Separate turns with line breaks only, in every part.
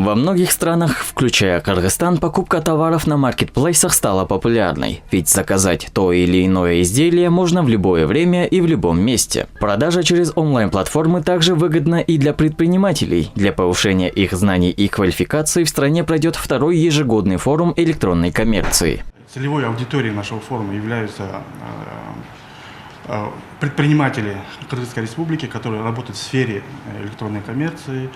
Во многих странах, включая Кыргызстан, покупка товаров на маркетплейсах стала популярной, ведь заказать то или иное изделие можно в любое время и в любом месте. Продажа через онлайн-платформы также выгодна и для предпринимателей. Для повышения их знаний и квалификации в стране пройдет второй ежегодный форум электронной коммерции.
Целевой аудиторией нашего форума являются предприниматели Кыргызской республики, которые работают в сфере электронной коммерции,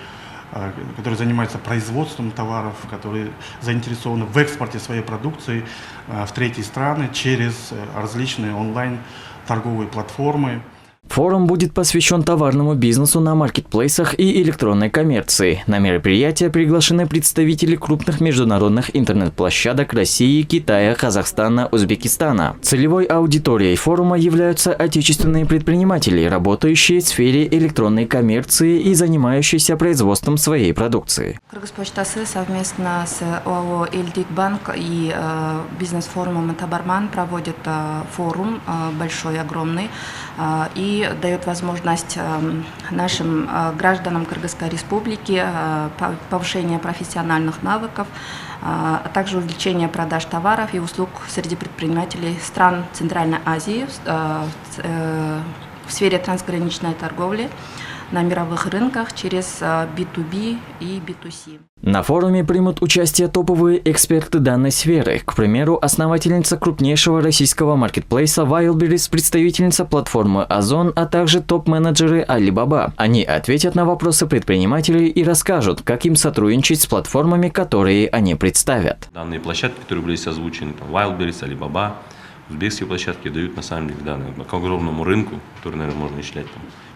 которые занимаются производством товаров, которые заинтересованы в экспорте своей продукции в третьи страны через различные онлайн-торговые платформы.
Форум будет посвящен товарному бизнесу на маркетплейсах и электронной коммерции. На мероприятие приглашены представители крупных международных интернет-площадок России, Китая, Казахстана, Узбекистана. Целевой аудиторией форума являются отечественные предприниматели, работающие в сфере электронной коммерции и занимающиеся производством своей продукции.
Кыргызпочтасы совместно с ОАО «Элдик-банк» и бизнес-форумом «Табарман» проводит форум большой, огромный, и дает возможность нашим гражданам Кыргызской республики повышения профессиональных навыков, а также увеличение продаж товаров и услуг среди предпринимателей стран Центральной Азии в сфере трансграничной торговли на мировых рынках через B2B и B2C.
На форуме примут участие топовые эксперты данной сферы, к примеру, основательница крупнейшего российского маркетплейса Wildberries, представительница платформы Озон, а также топ-менеджеры Alibaba. Они ответят на вопросы предпринимателей и расскажут, как им сотрудничать с платформами, которые они представят.
Данные площадки, которые были озвучены, Wildberries, Alibaba, узбекские площадки дают на самом деле данные к огромному рынку, который, наверное, можно исчислять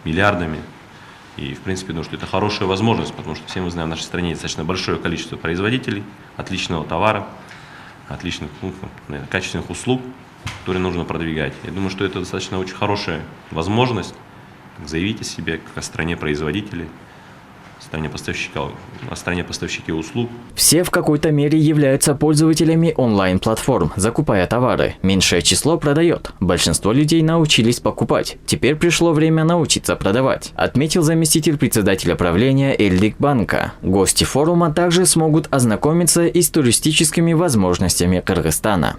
миллиардами. И, в принципе, думаю, что это хорошая возможность, потому что все мы знаем, в нашей стране достаточно большое количество производителей, отличного товара, отличных, наверное, качественных услуг, которые нужно продвигать. Я думаю, что это достаточно очень хорошая возможность заявить о себе, как о стране производителей, о стране поставщиков услуг.
Все в какой-то мере являются пользователями онлайн-платформ, закупая товары. Меньшее число продает. Большинство людей научились покупать. Теперь пришло время научиться продавать, отметил заместитель председателя правления Элдик-банка. Гости форума также смогут ознакомиться и с туристическими возможностями Кыргызстана.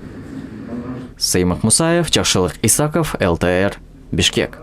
Сеймак Мусаев, Чаршылык Исаков, ЛТР, Бишкек.